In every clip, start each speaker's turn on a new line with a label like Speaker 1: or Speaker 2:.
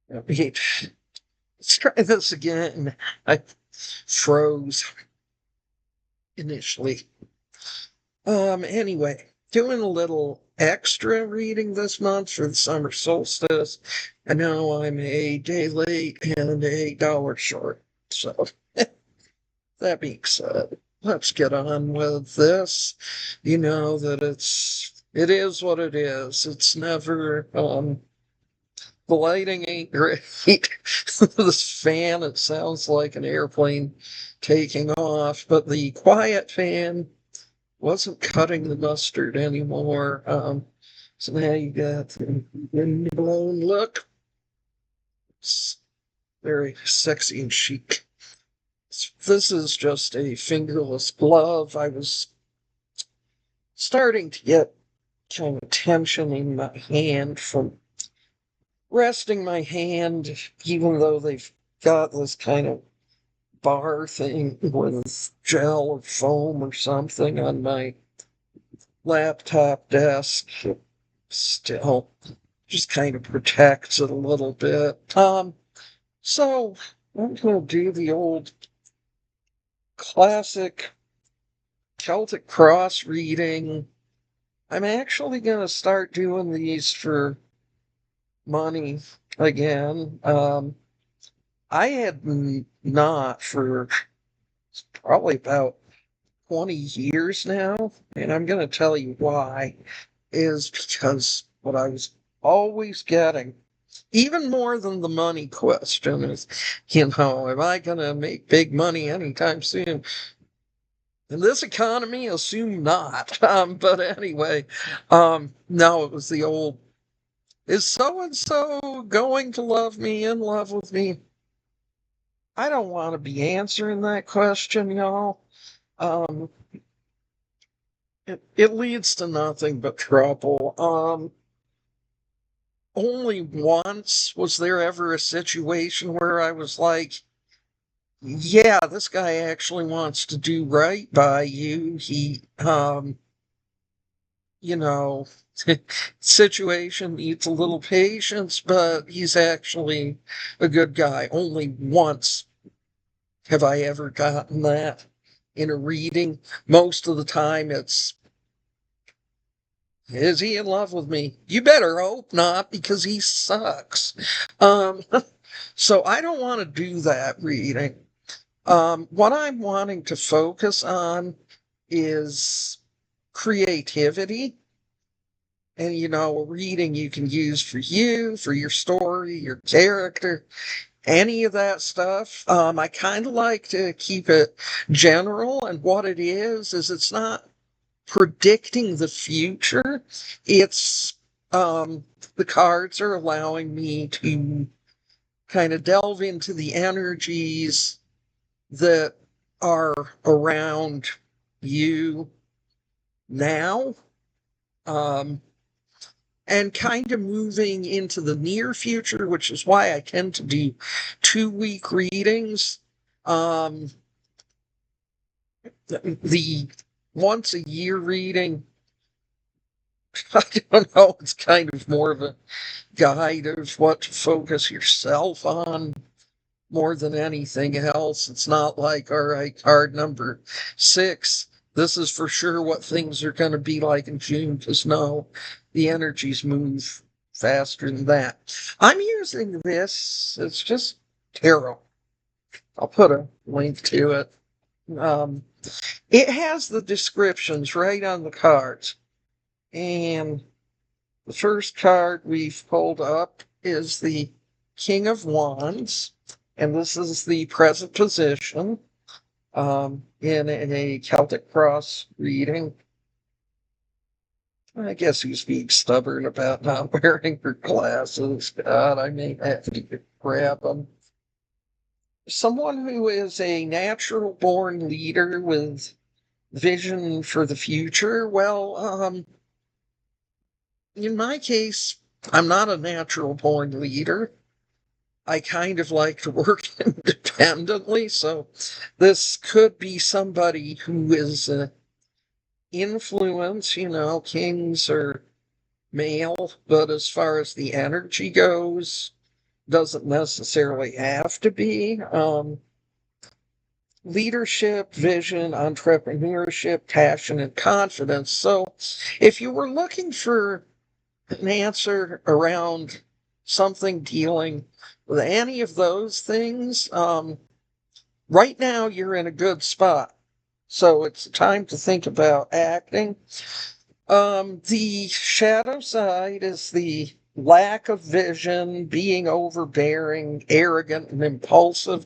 Speaker 1: Wait, let's try this again. I froze initially. Anyway, doing a little extra reading this month for the summer solstice. I know I'm a day late and a dollar short. So that being said, let's get on with this. You know that it is what it is. It's never the lighting ain't great. This fan, it sounds like an airplane taking off, but the quiet fan wasn't cutting the mustard anymore. So now you got the wind blown look. It's very sexy and chic. This is just a fingerless glove. I was starting to get kind of tension in my hand from resting my hand, even though they've got this kind of bar thing with gel or foam or something on my laptop desk. Still just kind of protects it a little bit. So I'm gonna do the old classic Celtic Cross reading. I'm actually gonna start doing these for money again. I had not for probably about 20 years now, and I'm gonna tell you why. Is because what I was always getting, even more than the money question, is, am I going to make big money anytime soon? In this economy, assume not. But anyway, no, it was the old, is so and so going to love me, in love with me? I don't want to be answering that question, y'all. Um, it leads to nothing but trouble. Only once was there ever a situation where I was like, yeah, this guy actually wants to do right by you. You know, situation needs a little patience, but he's actually a good guy. Only once have I ever gotten that in a reading. Most of the time it's, is he in love with me? You better hope not, because he sucks. Um, so I don't want to do that reading. What I'm wanting to focus on is creativity. And, a reading you can use for you, for your story, your character, any of that stuff. I kind of like to keep it general. And what it is it's not predicting the future. It's, the cards are allowing me to kind of delve into the energies that are around you now, um, and kind of moving into the near future, which is why I tend to do 2 week readings. Um, the once a year reading, I don't know, it's kind of more of a guide of what to focus yourself on more than anything else. It's not like, all right, card number 6. This is for sure what things are going to be like in June, because no, the energies move faster than that. I'm using this, it's just tarot. I'll put a link to it. Um, it has the descriptions right on the cards. And the first card we've pulled up is the King of Wands, and this is the present position in a Celtic Cross reading. I guess he's being stubborn about not wearing her glasses. God, I may have to grab them. Someone who is a natural born leader with vision for the future. Well, in my case, I'm not a natural born leader. I kind of like to work independently, so this could be somebody who is influence. Kings are male, but as far as the energy goes, doesn't necessarily have to be. Leadership, vision, entrepreneurship, passion, and confidence. So if you were looking for an answer around something dealing with any of those things, right now you're in a good spot. So it's time to think about acting. The shadow side is the lack of vision, being overbearing, arrogant, and impulsive.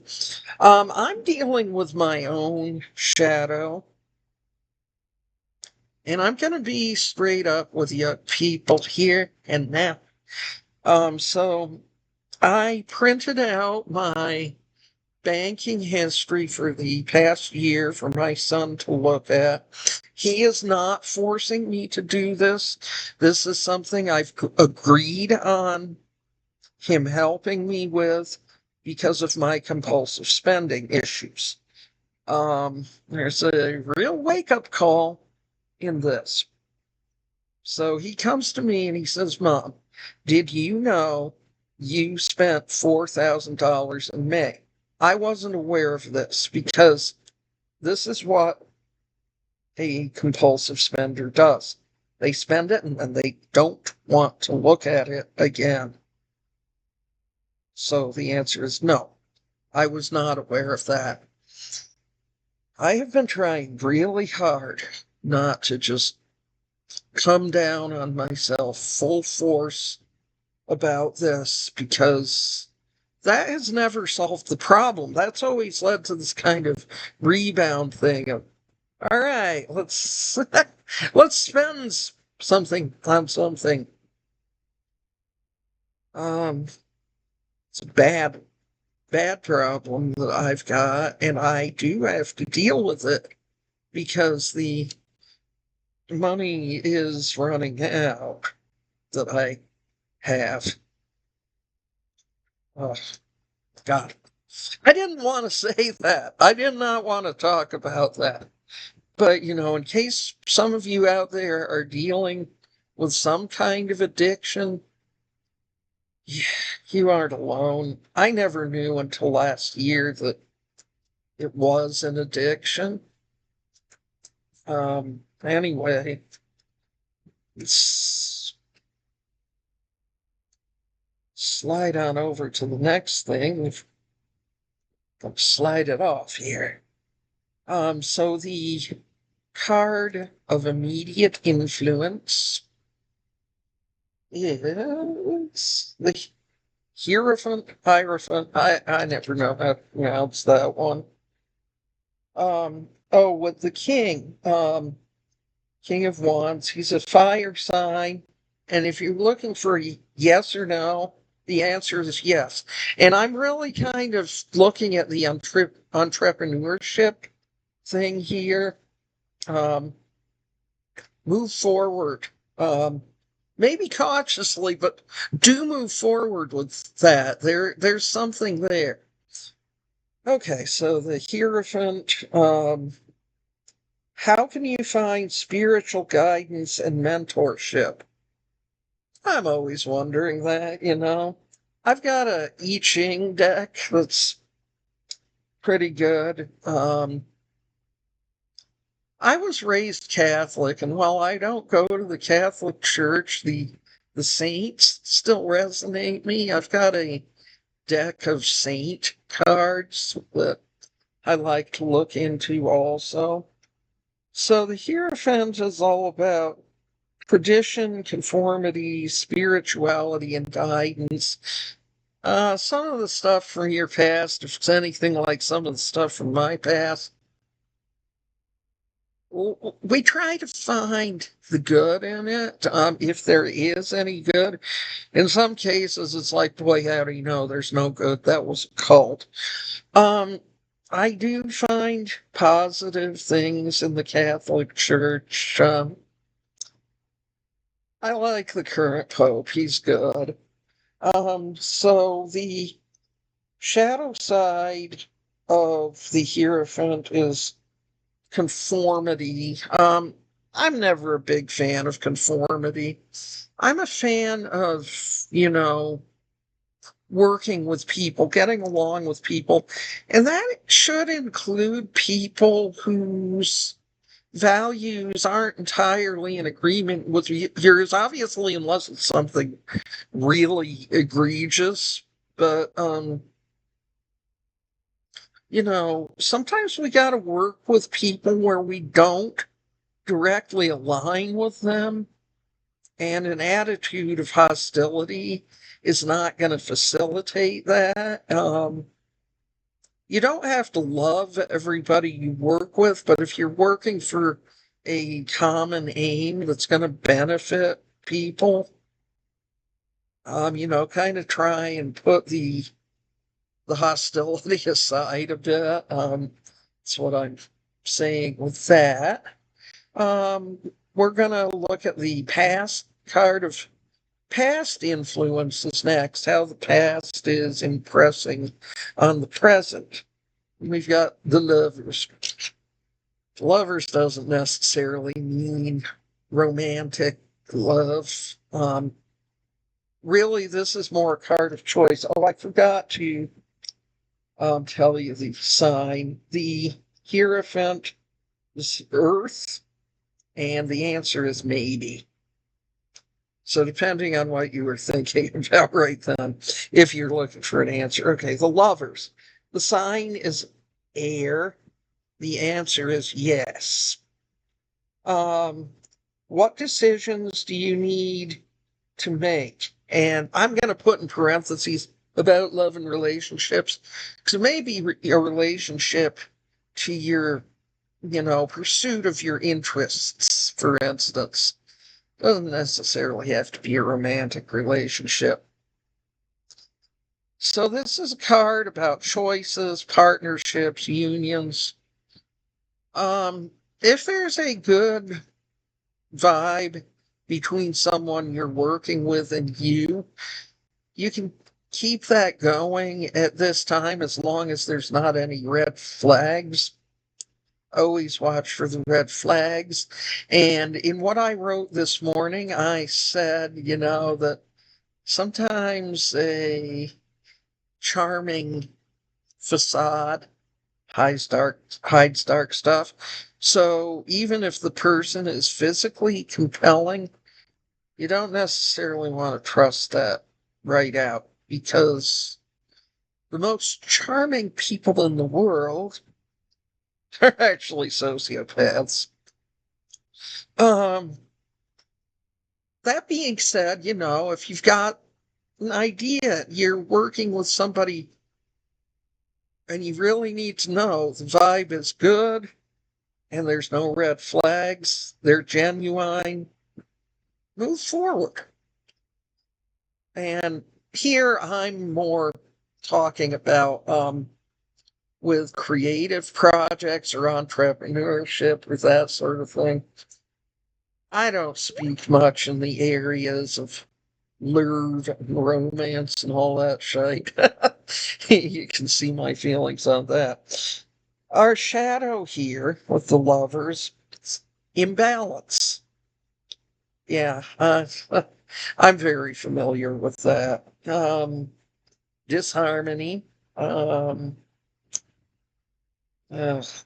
Speaker 1: I'm dealing with my own shadow, and I'm going to be straight up with you people here and now. So I printed out my banking history for the past year for my son to look at. He is not forcing me to do this. This is something I've agreed on him helping me with because of my compulsive spending issues. There's a real wake up call in this. So he comes to me and he says, Mom, did you know you spent $4,000 in May? I wasn't aware of this because this is what a compulsive spender does. They spend it and then they don't want to look at it again. So the answer is no. I was not aware of that. I have been trying really hard not to just come down on myself full force about this because that has never solved the problem. That's always led to this kind of rebound thing of, all right, let's spend something on something. It's a bad problem that I've got, and I do have to deal with it because the money is running out that I have. Oh, God. I didn't want to say that. I did not want to talk about that. But, in case some of you out there are dealing with some kind of addiction, you aren't alone. I never knew until last year that it was an addiction. Anyway, let's slide on over to the next thing. Let's slide it off here. So the card of immediate influence is the Hierophant. I never know how to pronounce that one. With the king, King of Wands, he's a fire sign. And if you're looking for a yes or no, the answer is yes. And I'm really kind of looking at the entrepreneurship thing here. Move forward. Maybe cautiously, but do move forward with that. There's something there. Okay, so the Hierophant. How can you find spiritual guidance and mentorship? I'm always wondering that. I've got a I Ching deck that's pretty good. I was raised Catholic, and while I don't go to the Catholic Church, the saints still resonate me. I've got a deck of saint cards that I like to look into also. So the Hierophant is all about tradition, conformity, spirituality, and guidance. Some of the stuff from your past, if it's anything like some of the stuff from my past, we try to find the good in it, if there is any good. In some cases, it's like, boy, how do you know there's no good? That was a cult. I do find positive things in the Catholic Church. I like the current Pope. He's good. So the shadow side of the Hierophant is conformity. I'm never a big fan of conformity. I'm a fan of, working with people, getting along with people. And that should include people whose values aren't entirely in agreement with yours, obviously, unless it's something really egregious. But, sometimes we got to work with people where we don't directly align with them, and an attitude of hostility is not going to facilitate that. You don't have to love everybody you work with, but if you're working for a common aim that's going to benefit people, kind of try and put the hostility aside a bit. That's what I'm saying with that. We're going to look at the past card of past influences next, how the past is impressing on the present. We've got the lovers. Lovers doesn't necessarily mean romantic love. Really, this is more a card of choice. Oh, I forgot to tell you the sign. The Hierophant is Earth, and the answer is maybe. So depending on what you were thinking about right then, if you're looking for an answer. Okay, the lovers. The sign is air. The answer is yes. What decisions do you need to make? And I'm going to put in parentheses about love and relationships, because it may be a relationship to your, pursuit of your interests, for instance. Doesn't necessarily have to be a romantic relationship. So this is a card about choices, partnerships, unions. If there's a good vibe between someone you're working with and you can keep that going at this time as long as there's not any red flags. Always watch for the red flags. And in what I wrote this morning, I said, that sometimes a charming facade hides dark stuff. So even if the person is physically compelling, you don't necessarily want to trust that right out, because the most charming people in the world are actually sociopaths. Um, that being said, if you've got an idea, you're working with somebody and you really need to know the vibe is good and there's no red flags, they're genuine, move forward. And here I'm more talking about with creative projects or entrepreneurship or that sort of thing. I don't speak much in the areas of love and romance and all that shit. You can see my feelings on that. Our shadow here with the lovers, imbalance. Yeah, I'm very familiar with that. Disharmony. Um,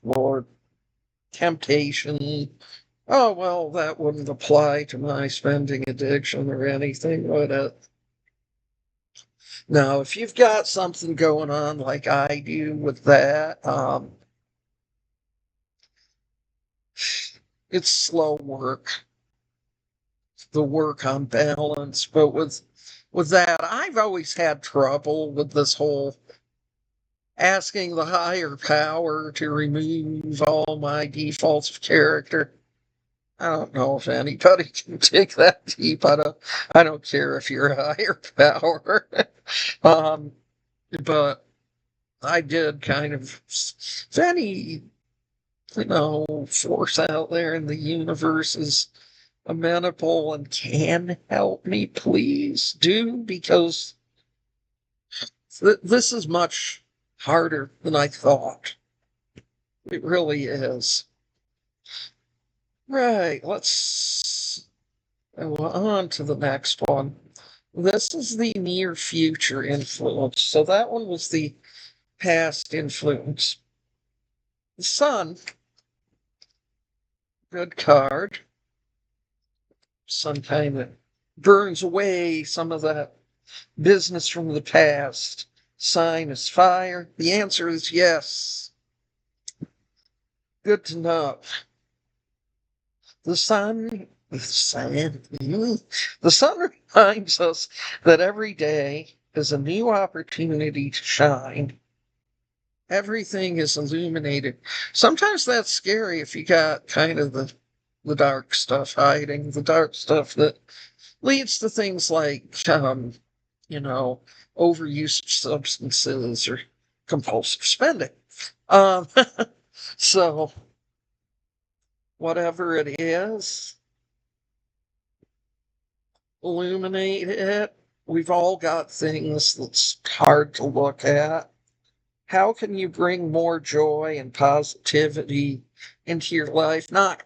Speaker 1: Lord, temptation. Oh, well, that wouldn't apply to my spending addiction or anything, would it? No, if you've got something going on like I do with that, it's slow work, the work on balance. But with that, I've always had trouble with this whole asking the higher power to remove all my defaults of character. I don't know if anybody can dig that deep. I don't care if you're a higher power. um, but I did kind of, if any, force out there in the universe is amenable and can help me, please do, because this is much harder than I thought. It really is. Right, let's go on to the next one. This is the near future influence. So that one was the past influence. The sun, good card. Sun kind of burns away some of that business from the past. Sign is fire. The answer is yes. Good to know. The sun, the sun reminds us that every day is a new opportunity to shine. Everything is illuminated. Sometimes that's scary if you got kind of the dark stuff hiding, the dark stuff that leads to things like, you know, overuse of substances or compulsive spending. Um, so, whatever it is, illuminate it. We've all got things that's hard to look at. How can you bring more joy and positivity into your life? Not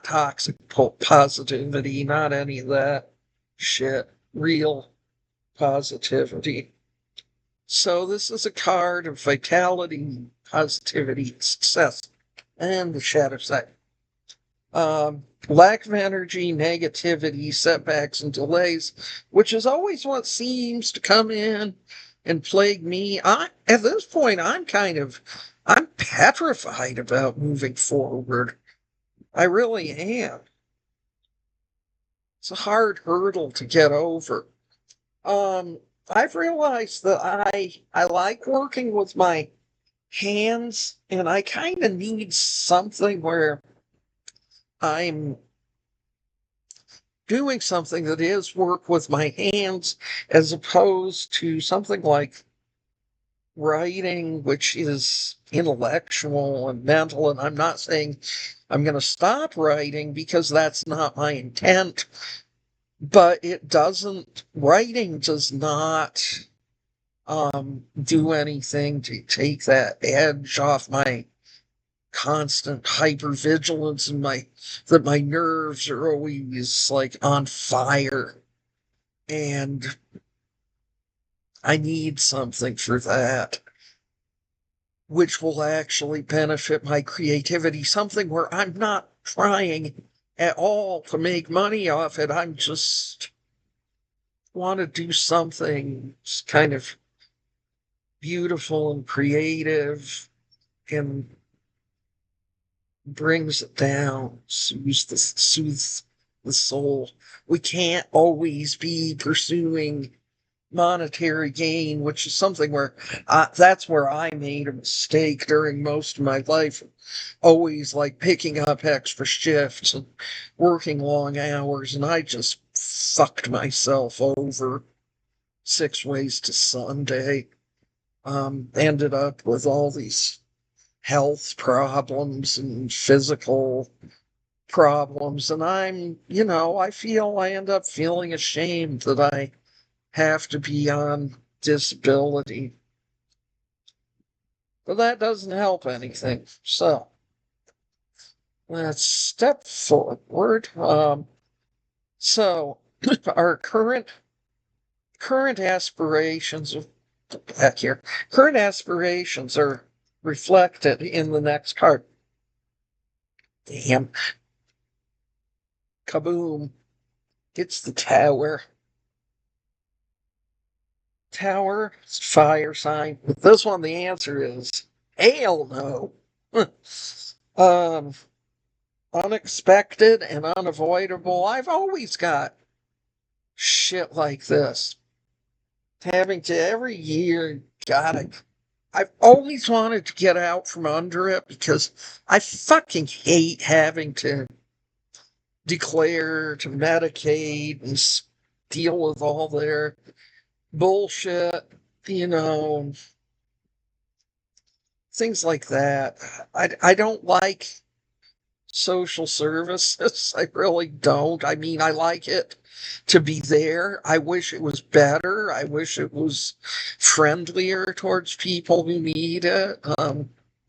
Speaker 1: toxic positivity, not any of that shit. Real positivity. So this is a card of vitality, positivity, success, and the shadow side. Lack of energy, negativity, setbacks, and delays, which is always what seems to come in and plague me. At this point, I'm petrified about moving forward. I really am. It's a hard hurdle to get over. I've realized that I like working with my hands, and I kind of need something where I'm doing something that is work with my hands as opposed to something like writing, which is intellectual and mental. And I'm not saying I'm going to stop writing because that's not my intent, but writing does not do anything to take that edge off my constant hypervigilance and that my nerves are always like on fire, and I need something for that which will actually benefit my creativity, something where I'm not trying at all to make money off it. I'm just want to do something kind of beautiful and creative and brings it down, soothes the soul. We can't always be pursuing monetary gain, which is something where that's where I made a mistake during most of my life. Always like picking up extra shifts and working long hours, and I just fucked myself over 6 ways to Sunday. Ended up with all these health problems and physical problems. And I end up feeling ashamed that I have to be on disability. But that doesn't help anything. So let's step forward. So our current aspirations back here. Current aspirations are reflected in the next card. Damn. Kaboom. It's the tower. Tower, fire sign. With this one, the answer is hell no. Unexpected and unavoidable. I've always got shit like this. Having to every year, I've always wanted to get out from under it because I fucking hate having to declare, to medicate, and deal with all their bullshit, things like that. I don't like social services. I really don't. I mean, I like it to be there. I wish it was better. I wish it was friendlier towards people who need it.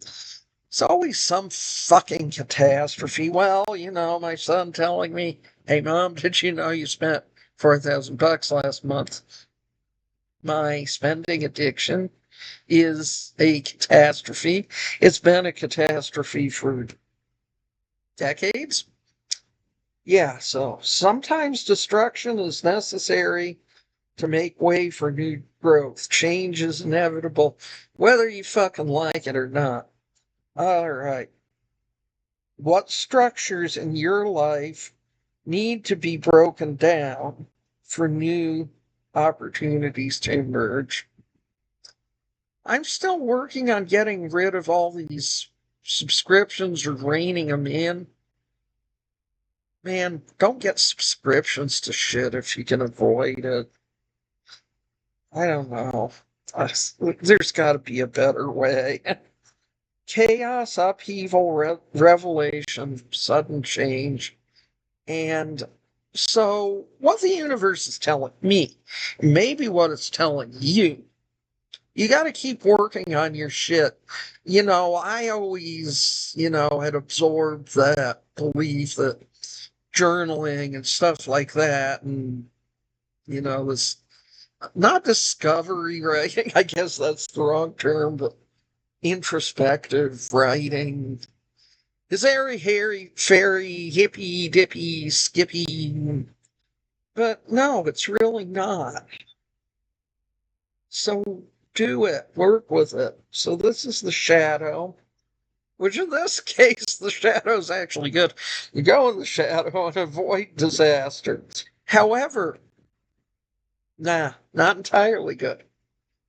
Speaker 1: It's always some fucking catastrophe. Well, my son telling me, "Hey, Mom, did you know you spent $4,000 last month. My spending addiction is a catastrophe. It's been a catastrophe for decades. Yeah, so sometimes destruction is necessary to make way for new growth. Change is inevitable, whether you fucking like it or not. All right. What structures in your life need to be broken down for new opportunities to emerge? I'm still working on getting rid of all these subscriptions or reining them in. Man, don't get subscriptions to shit if you can avoid it. I don't know. There's got to be a better way. Chaos, upheaval, revelation, sudden change. And so, what the universe is telling me, maybe what it's telling you, you got to keep working on your shit. I always, had absorbed that belief that journaling and stuff like that, and, this not discovery writing, I guess that's the wrong term, but introspective writing is airy, hairy, fairy, hippy, dippy, skippy. But no, it's really not. So do it, work with it. So this is the shadow, which in this case, the shadow's actually good. You go in the shadow and avoid disaster. However, nah, not entirely good.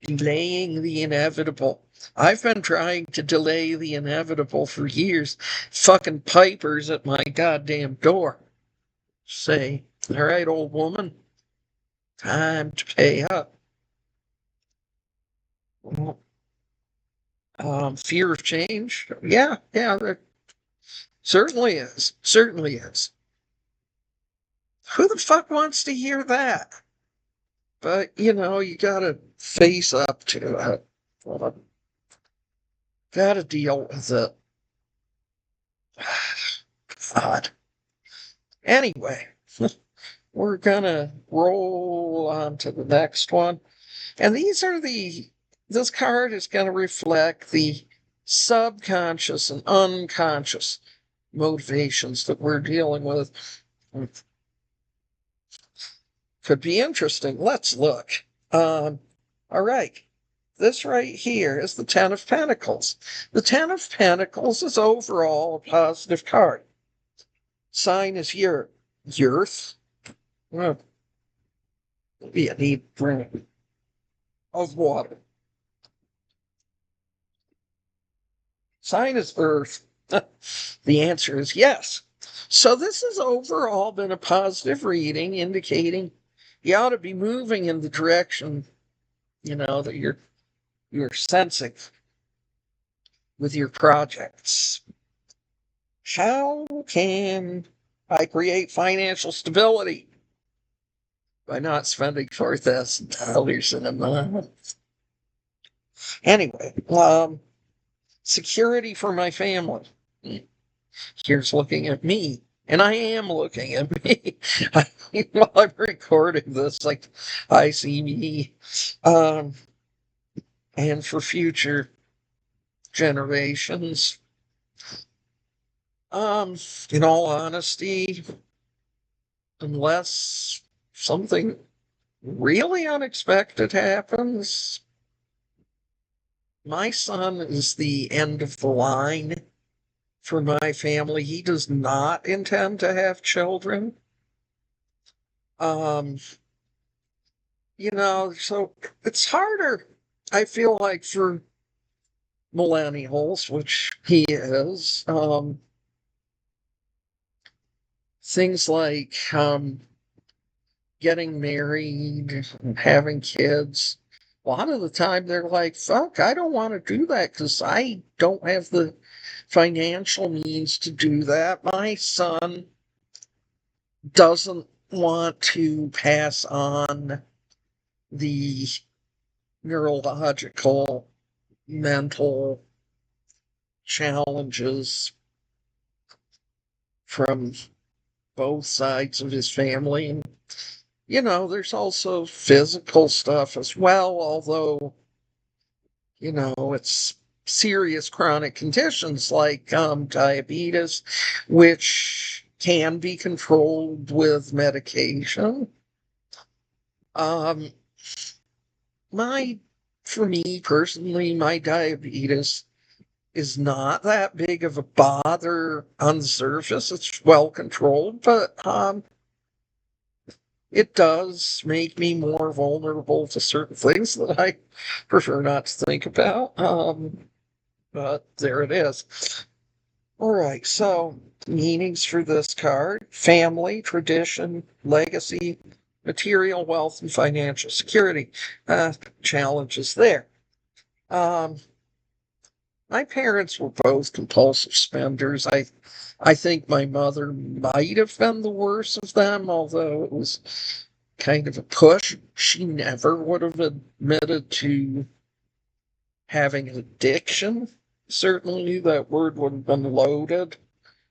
Speaker 1: Delaying the inevitable. I've been trying to delay the inevitable for years. Fucking pipers at my goddamn door say, all right, old woman, time to pay up. Fear of change? Yeah, there certainly is. Certainly is. Who the fuck wants to hear that? But, you gotta face up to it. Gotta deal with it. God. Anyway, we're gonna roll on to the next one. And this card is gonna reflect the subconscious and unconscious motivations that we're dealing with. Could be interesting. Let's look. All right. This right here is the Ten of Pentacles. The Ten of Pentacles is overall a positive card. Sign is your Earth. Well, maybe a neat drink of water. Sign is Earth. The answer is yes. So this has overall been a positive reading, indicating you ought to be moving in the direction, that you're sensing with your projects. How can I create financial stability by not spending $4,000 in a month? Anyway, security for my family. Here's looking at me. And I am looking at me. While I'm recording this, like, I see me. And for future generations. In all honesty, unless something really unexpected happens, my son is the end of the line for my family. He does not intend to have children. So it's harder, I feel like, for millennials, which he is. Things like getting married and having kids. A lot of the time they're like, fuck, I don't want to do that because I don't have the financial means to do that. My son doesn't want to pass on the neurological, mental challenges from both sides of his family. And, there's also physical stuff as well, although, it's serious chronic conditions like diabetes, which can be controlled with medication. Um, my, for me personally, my diabetes is not that big of a bother on the surface. It's well controlled, but it does make me more vulnerable to certain things that I prefer not to think about. But there it is. All right, so meanings for this card: family, tradition, legacy, material wealth, and financial security. Challenges there. Um, my parents were both compulsive spenders. I think my mother might have been the worst of them, although it was kind of a push. She never would have admitted to having an addiction. Certainly, that word would have been loaded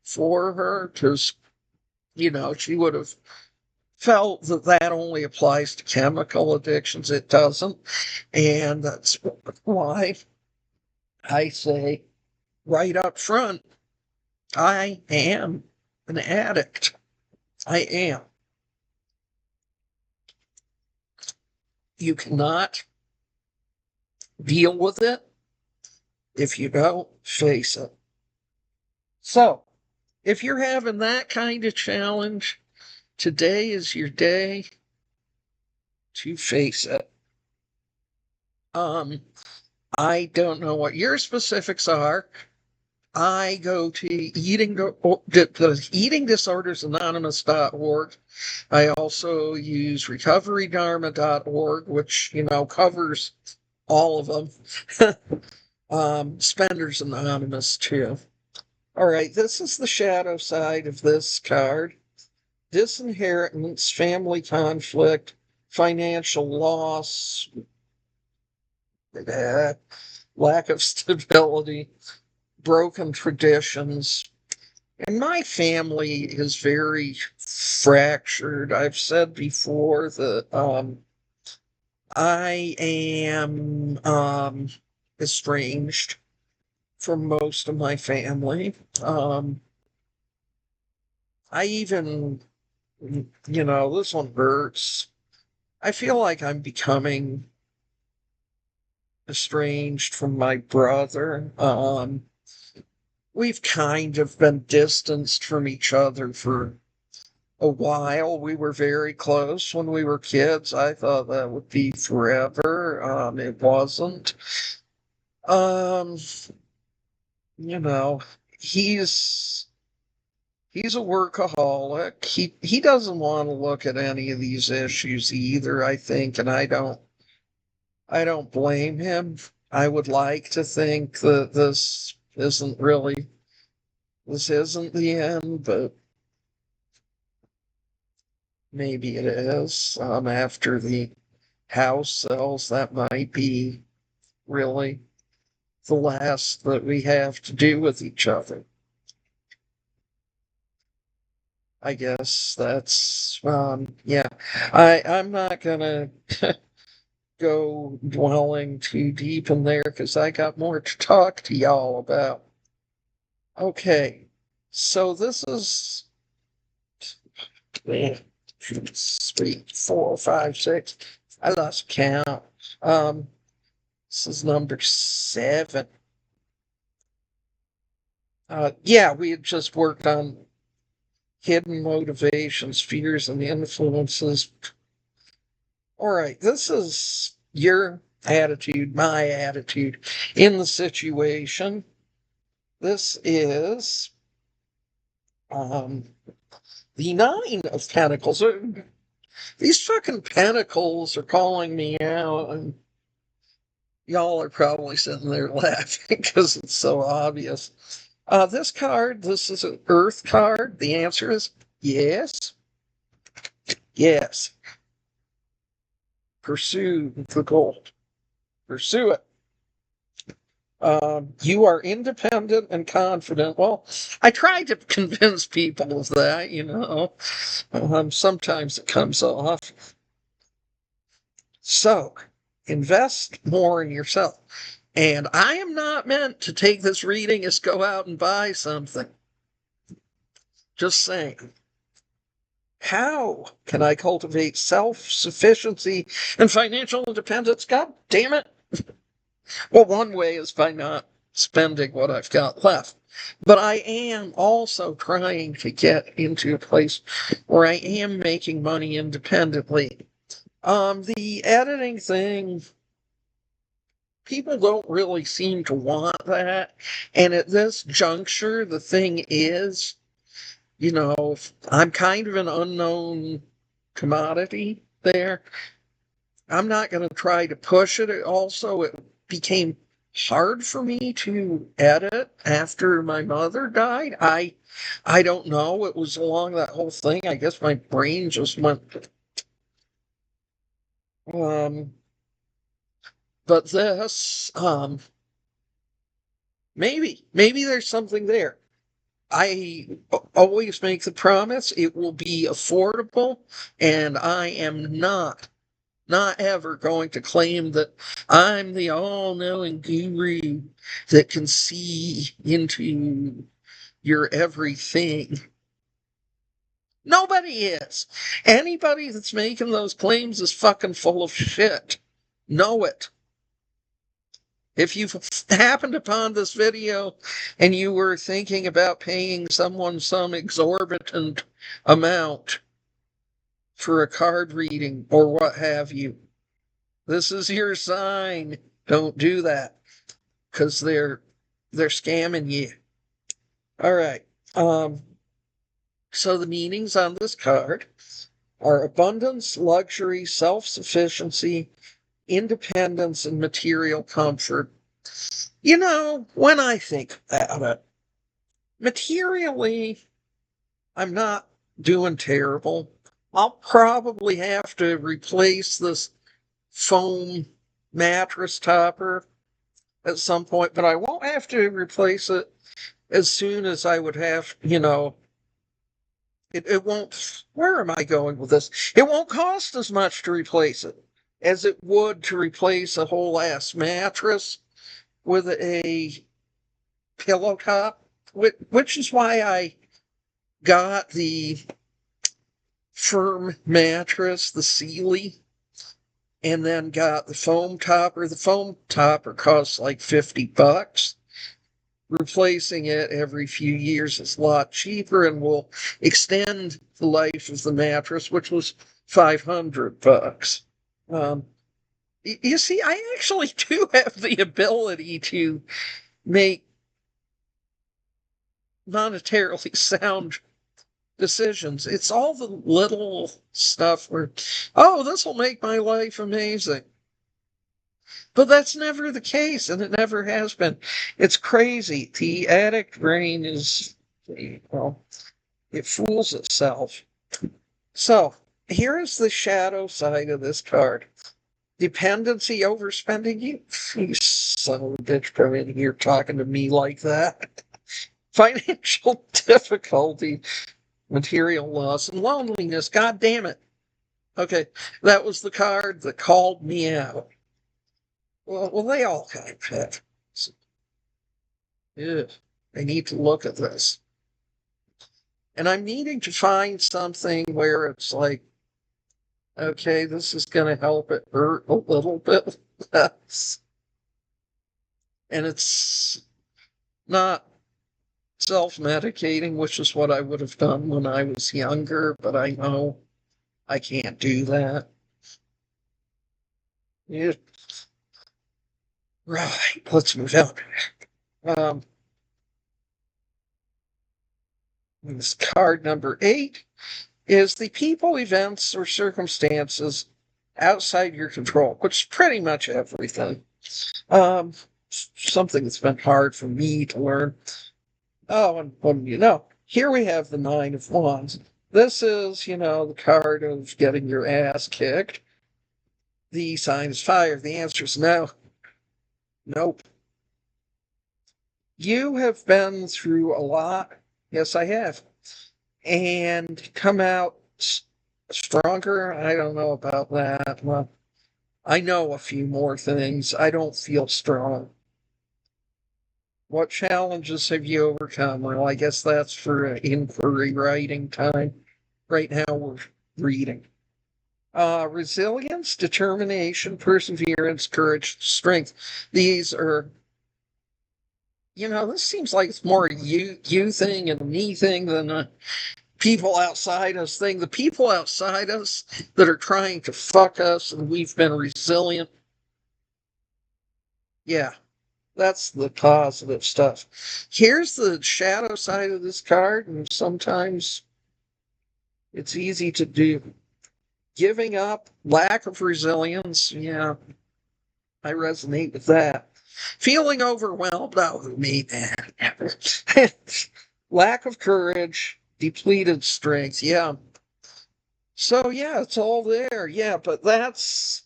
Speaker 1: for her because, she would have felt that that only applies to chemical addictions. It doesn't. And that's why I say right up front, I am an addict. I am. You cannot deal with it if you don't face it. So, if you're having that kind of challenge, today is your day to face it. I don't know what your specifics are. I go to Eating Disorders Anonymous.org. I also use recoverydharma.org, which, covers all of them. Spenders Anonymous, too. All right, this is the shadow side of this card: disinheritance, family conflict, financial loss, lack of stability, broken traditions. And my family is very fractured. I've said before that I am estranged from most of my family. I even, this one hurts. I feel like I'm becoming estranged from my brother. We've kind of been distanced from each other for a while. We were very close when we were kids. I thought that would be forever. It wasn't. Um, you know, he's he's a workaholic. He doesn't want to look at any of these issues either, I think, and I don't blame him. I would like to think that this isn't the end, but maybe it is. After the house sells, that might be really the last that we have to do with each other. I guess that's, yeah. I'm not gonna go dwelling too deep in there because I got more to talk to y'all about. Okay, so this is 3, 4, 5, 6. I lost count. This is number 7. Yeah, we had just worked on hidden motivations, fears, and influences. All right, this is your attitude, my attitude in the situation. This is the 9 of Pentacles. These fucking pentacles are calling me out, and y'all are probably sitting there laughing because it's so obvious. This is an Earth card. The answer is yes. Yes. Pursue the gold. Pursue it. You are independent and confident. Well, I try to convince people of that, you know. Sometimes it comes off. So, invest more in yourself. And I am not meant to take this reading as go out and buy something. Just saying. How can I cultivate self-sufficiency and financial independence? God damn it. Well, one way is by not spending what I've got left. But I am also trying to get into a place where I am making money independently. The editing thing, people don't really seem to want that. And at this juncture, the thing is, you know, I'm kind of an unknown commodity there. I'm not going to try to push it. Also, it became hard for me to edit after my mother died. I don't know. It was along that whole thing. I guess my brain just went. Um, but this, maybe there's something there. I always make the promise it will be affordable, and I am not ever going to claim that I'm the all-knowing guru that can see into your everything. Nobody is. Anybody that's making those claims is fucking full of shit. Know it. If you've happened upon this video and you were thinking about paying someone some exorbitant amount for a card reading or what have you, this is your sign. Don't do that because they're scamming you. All right. So the meanings on this card are abundance, luxury, self-sufficiency, independence, and material comfort. You know, when I think about it, materially, I'm not doing terrible. I'll probably have to replace this foam mattress topper at some point, but I won't have to replace it as soon as I would have, you know, it won't, where am I going with this? It won't cost as much to replace it as it would to replace a whole ass mattress with a pillow top, which is why I got the firm mattress, the Sealy, and then got the foam topper. The foam topper costs like $50. Replacing it every few years is a lot cheaper and will extend the life of the mattress, which was $500. Um, you see, I actually do have the ability to make monetarily sound decisions. It's all the little stuff where, oh, this will make my life amazing. But that's never the case, and it never has been. It's crazy. The addict brain is, well, it fools itself. So, here is the shadow side of this card. Dependency overspending. You son of a bitch, come in here talking to me like that. Financial difficulty, material loss, and loneliness. God damn it. Okay, that was the card that called me out. Well, they all kind of have. Yeah, I need to look at this. And I'm needing to find something where it's like, okay, this is going to help it hurt a little bit less. And it's not self-medicating, which is what I would have done when I was younger, but I know I can't do that. Yeah. Right, let's move on. This card number 8 is the people, events, or circumstances outside your control, which is pretty much everything. Something that's been hard for me to learn. Oh, and what do you know? Here we have the Nine of Wands. This is, you know, the card of getting your ass kicked. The sign is fire. The answer is no. Nope. You have been through a lot. Yes, I have. And come out stronger. I don't know about that. Well, I know a few more things. I don't feel strong. What challenges have you overcome? Well, I guess that's for inquiry writing time. Right now we're reading. Resilience, determination, perseverance, courage, strength. These are, this seems like it's more a you thing and a me thing than a people outside us thing. The people outside us that are trying to fuck us and we've been resilient. Yeah, that's the positive stuff. Here's the shadow side of this card, and sometimes it's easy to do. Giving up, lack of resilience. Yeah, I resonate with that. Feeling overwhelmed. Oh, me, man. Lack of courage, depleted strength. Yeah. So, yeah, it's all there. Yeah, but that's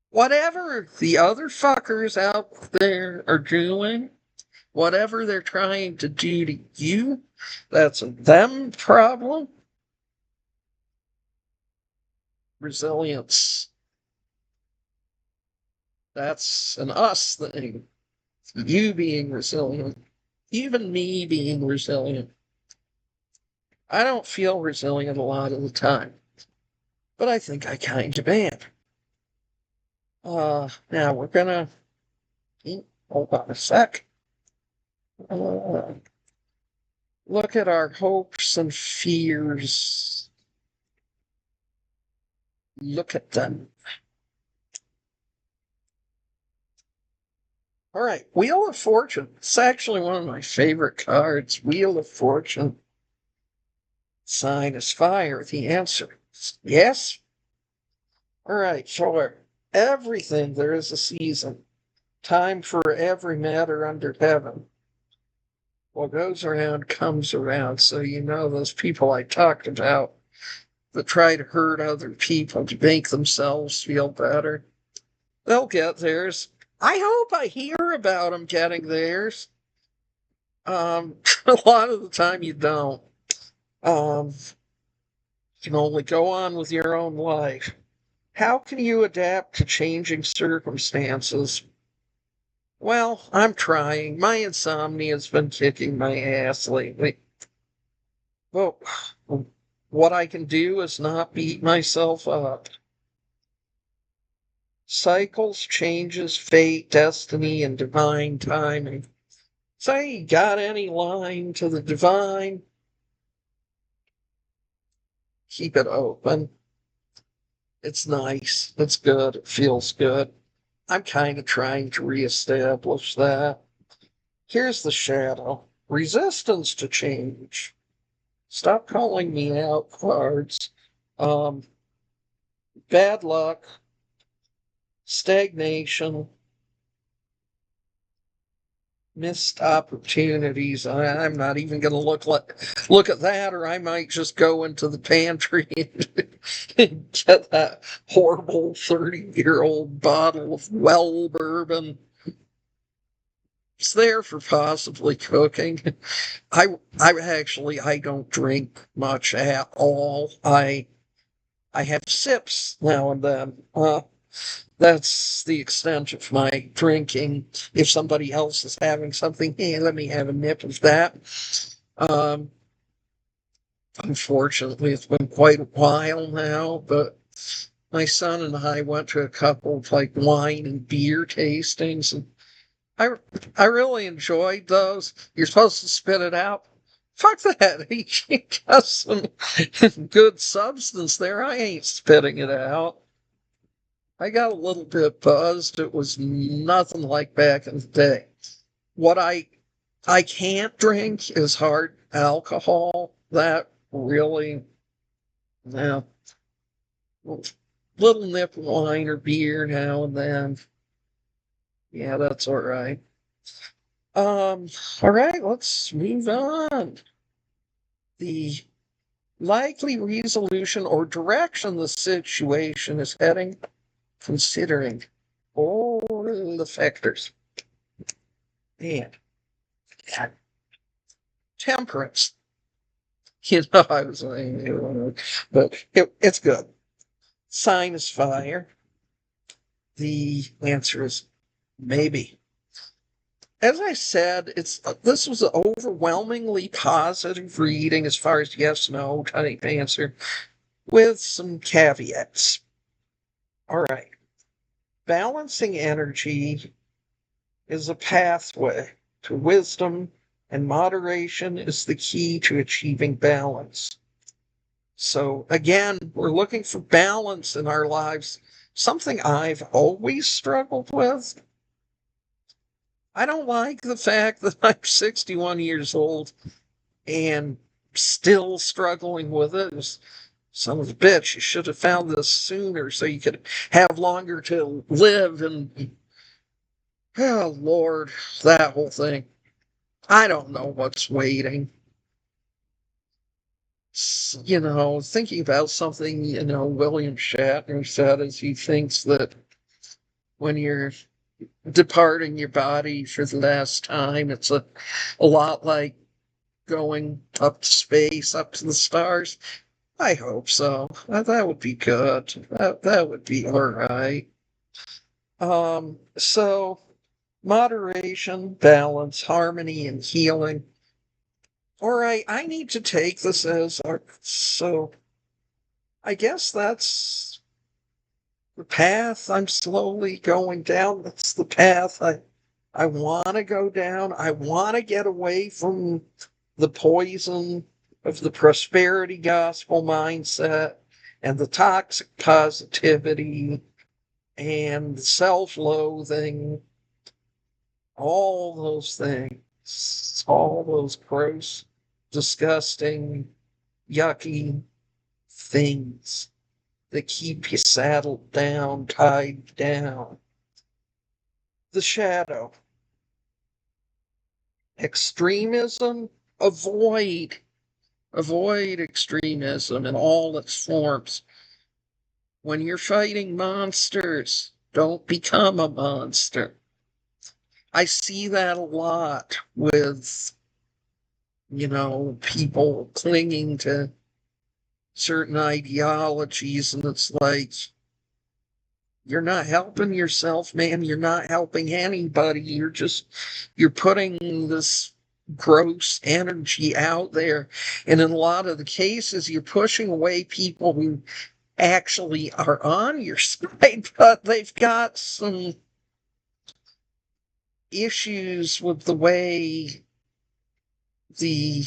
Speaker 1: whatever the other fuckers out there are doing, whatever they're trying to do to you, that's a them problem. Resilience. That's an us thing. You being resilient. Even me being resilient. I don't feel resilient a lot of the time, but I think I kind of am. Now we're gonna hold on a sec. Uh, look at our hopes and fears. Look at them. All right, Wheel of Fortune. It's actually one of my favorite cards. Wheel of Fortune. Sign is fire. The answer is yes. All right, for everything there is a season. Time for every matter under heaven. What goes around comes around. So those people I talked about that try to hurt other people to make themselves feel better. They'll get theirs. I hope I hear about them getting theirs. A lot of the time you don't. You can only go on with your own life. How can you adapt to changing circumstances? Well, I'm trying. My insomnia has been kicking my ass lately. Well, what I can do is not beat myself up. Cycles, changes, fate, destiny, and divine timing. Say, got any line to the divine? Keep it open. It's nice. It's good. It feels good. I'm kind of trying to reestablish that. Here's the shadow. Resistance to change. Stop calling me out, cards. Um, Bad luck, stagnation, missed opportunities. I'm not even going to look at that, or I might just go into the pantry and get that horrible 30-year-old bottle of well bourbon. It's there for possibly cooking. I don't drink much at all. I have sips now and then. That's the extent of my drinking. If somebody else is having something, hey, let me have a nip of that. Um, Unfortunately, it's been quite a while now, but my son and I went to a couple of like wine and beer tastings, and I I really enjoyed those. You're supposed to spit it out. Fuck that. He got some good substance there. I ain't spitting it out. I got a little bit buzzed. It was nothing like back in the day. What I can't drink is hard alcohol. That really, yeah, little nip of wine or beer now and then. Yeah, that's all right. All right, let's move on. The likely resolution or direction the situation is heading, considering all the factors. And temperance. I was saying, but it's good. Sign is fire. The answer is maybe. As I said, this was an overwhelmingly positive reading as far as yes, no type answer, with some caveats. All right. Balancing energy is a pathway to wisdom, and moderation is the key to achieving balance. So, again, we're looking for balance in our lives, something I've always struggled with. I don't like the fact that I'm 61 years old and still struggling with it. Son of a bitch, you should have found this sooner so you could have longer to live. And, oh, Lord, that whole thing. I don't know what's waiting. Thinking about something, William Shatner said as he thinks that when you're departing your body for the last time, it's a lot like going up to space, up to the stars. I hope so. That would be good. That would be all right. So moderation, balance, harmony, and healing. All right, I need to take this as so I guess that's the path I'm slowly going down. That's the path I want to go down. I want to get away from the poison of the prosperity gospel mindset and the toxic positivity and self-loathing, all those things, all those gross, disgusting, yucky things that keep you saddled down, tied down. The shadow. Extremism, avoid extremism in all its forms. When you're fighting monsters, don't become a monster. I see that a lot with, people clinging to certain ideologies, and it's like, you're not helping yourself, man. You're not helping anybody. You're putting this gross energy out there. And in a lot of the cases, you're pushing away people who actually are on your side, but they've got some issues with the way the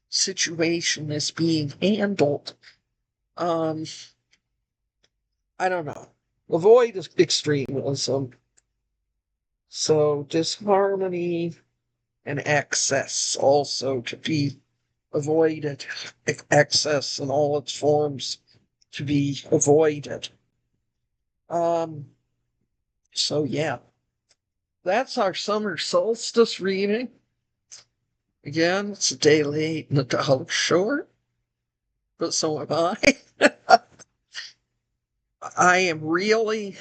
Speaker 1: situation is being handled. I don't know. Avoid extremism. So disharmony and excess also to be avoided. Excess in all its forms to be avoided. So yeah, that's our summer solstice reading. Again, it's a day late and a dollar short, but so am I. I am really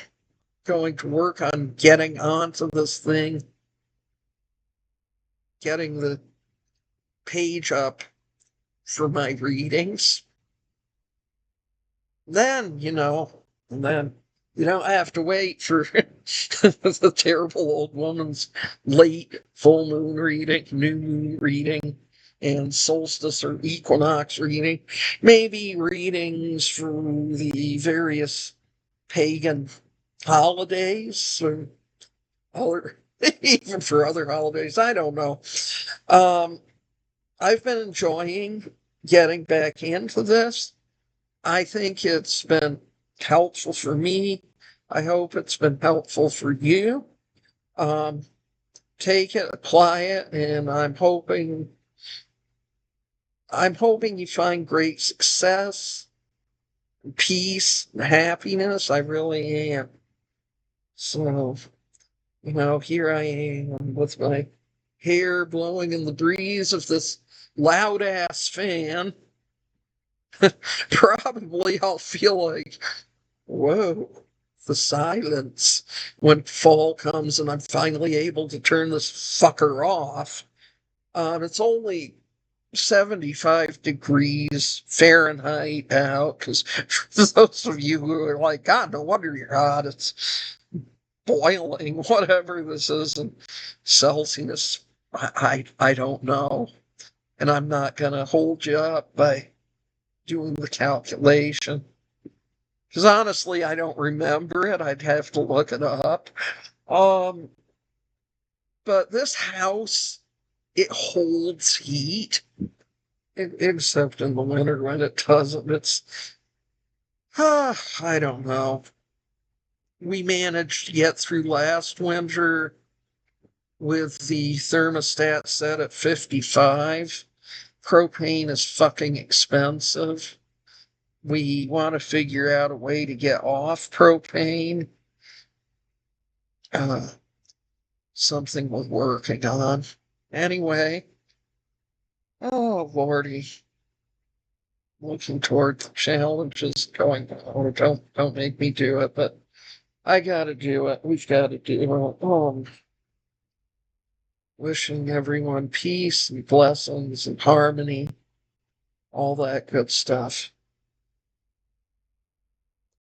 Speaker 1: going to work on getting onto this thing, getting the page up for my readings. Then, and then you don't have to wait for the terrible old woman's late full moon reading, new moon reading, and solstice or equinox reading. Maybe readings for the various pagan holidays or other, even for other holidays. I don't know. I've been enjoying getting back into this. I think it's been helpful for me. I hope it's been helpful for you. Take it, apply it, and I'm hoping you find great success, peace, and happiness. I really am. So, here I am with my hair blowing in the breeze of this loud ass fan. Probably I'll feel like, whoa, the silence when fall comes and I'm finally able to turn this fucker off. It's only 75 degrees Fahrenheit out, because for those of you who are like, God, no wonder you're hot, it's boiling, whatever this is in Celsius. I don't know. And I'm not going to hold you up by doing the calculation. Because honestly, I don't remember it. I'd have to look it up. Um, but this house, it holds heat, except in the winter when it doesn't. I don't know. We managed to get through last winter with the thermostat set at 55. Propane is fucking expensive. We want to figure out a way to get off propane. Something we're working on. Anyway, oh lordy, looking toward the challenges going on. Don't make me do it, but I gotta do it. We've got to do it. Wishing everyone peace and blessings and harmony, all that good stuff.